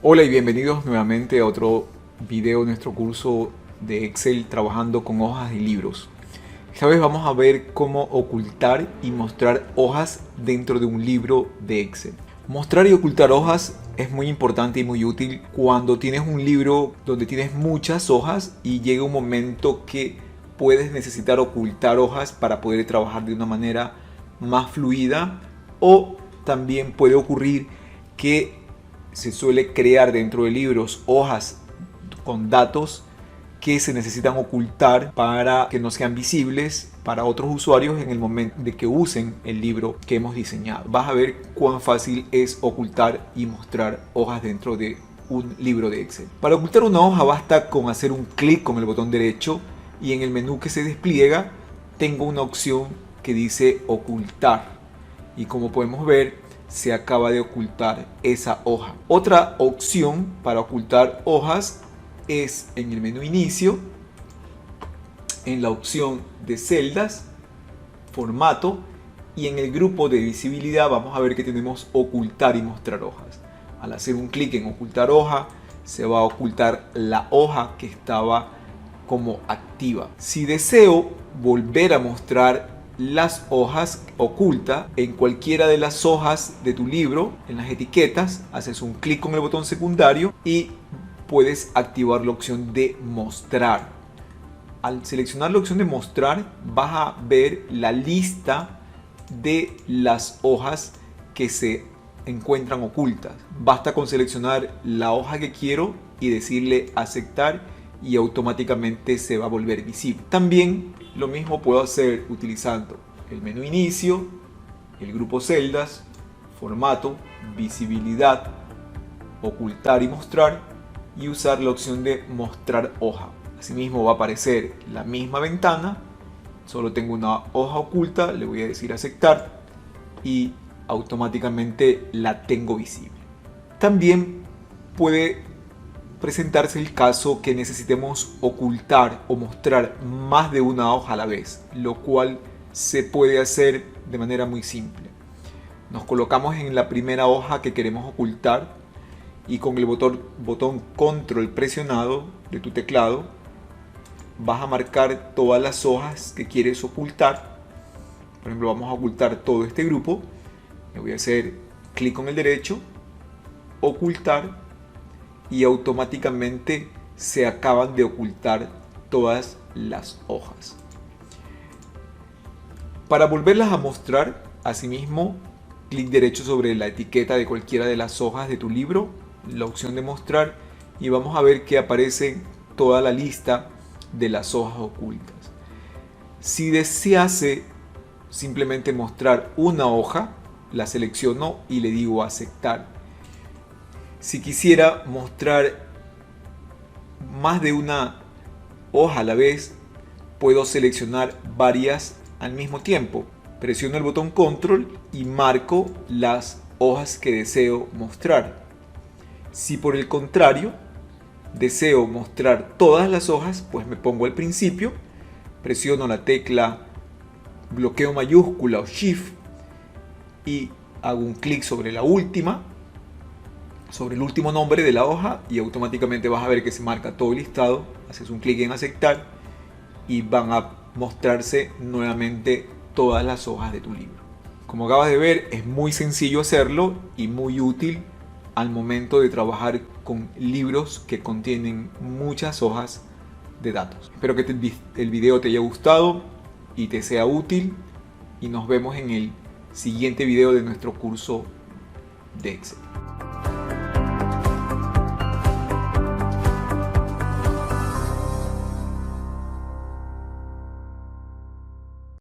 Hola y bienvenidos nuevamente a otro video de nuestro curso de Excel trabajando con hojas y libros. Esta vez vamos a ver cómo ocultar y mostrar hojas dentro de un libro de Excel. Mostrar y ocultar hojas es muy importante y muy útil cuando tienes un libro donde tienes muchas hojas y llega un momento que puedes necesitar ocultar hojas para poder trabajar de una manera más fluida, o también puede ocurrir que se suele crear dentro de libros hojas con datos que se necesitan ocultar para que no sean visibles para otros usuarios en el momento de que usen el libro que hemos diseñado. Vas a ver cuán fácil es ocultar y mostrar hojas dentro de un libro de Excel. Para ocultar una hoja basta con hacer un clic con el botón derecho y en el menú que se despliega tengo una opción que dice ocultar, y como podemos ver se acaba de ocultar esa hoja. Otra opción para ocultar hojas es en el menú inicio, en la opción de celdas, formato, y en el grupo de visibilidad vamos a ver que tenemos ocultar y mostrar hojas. Al hacer un clic en ocultar hoja se va a ocultar la hoja que estaba como activa. Si deseo volver a mostrar las hojas ocultas en cualquiera de las hojas de tu libro, en las etiquetas, haces un clic con el botón secundario y puedes activar la opción de mostrar. Al seleccionar la opción de mostrar vas a ver la lista de las hojas que se encuentran ocultas. Basta con seleccionar la hoja que quiero y decirle aceptar y automáticamente se va a volver visible. También lo mismo puedo hacer utilizando el menú inicio, el grupo celdas, formato, visibilidad, ocultar y mostrar, y usar la opción de mostrar hoja. Asimismo va a aparecer la misma ventana, solo tengo una hoja oculta, le voy a decir aceptar y automáticamente la tengo visible. También puede presentarse el caso que necesitemos ocultar o mostrar más de una hoja a la vez, lo cual se puede hacer de manera muy simple. Nos colocamos en la primera hoja que queremos ocultar y con el botón control presionado de tu teclado vas a marcar todas las hojas que quieres ocultar. Por ejemplo, vamos a ocultar todo este grupo. Le voy a hacer clic con el derecho, ocultar, y automáticamente se acaban de ocultar todas las hojas. Para volverlas a mostrar, asimismo, clic derecho sobre la etiqueta de cualquiera de las hojas de tu libro, la opción de mostrar, y vamos a ver que aparece toda la lista de las hojas ocultas. Si desease simplemente mostrar una hoja, la selecciono y le digo aceptar. Si quisiera mostrar más de una hoja a la vez, puedo seleccionar varias al mismo tiempo. Presiono el botón control y marco las hojas que deseo mostrar. Si por el contrario deseo mostrar todas las hojas, pues me pongo al principio, presiono la tecla bloqueo mayúscula o shift y hago un clic sobre la última, sobre el último nombre de la hoja, y automáticamente vas a ver que se marca todo el listado. Haces un clic en aceptar y van a mostrarse nuevamente todas las hojas de tu libro. Como acabas de ver, es muy sencillo hacerlo y muy útil al momento de trabajar con libros que contienen muchas hojas de datos. Espero que el video te haya gustado y te sea útil, y nos vemos en el siguiente video de nuestro curso de Excel.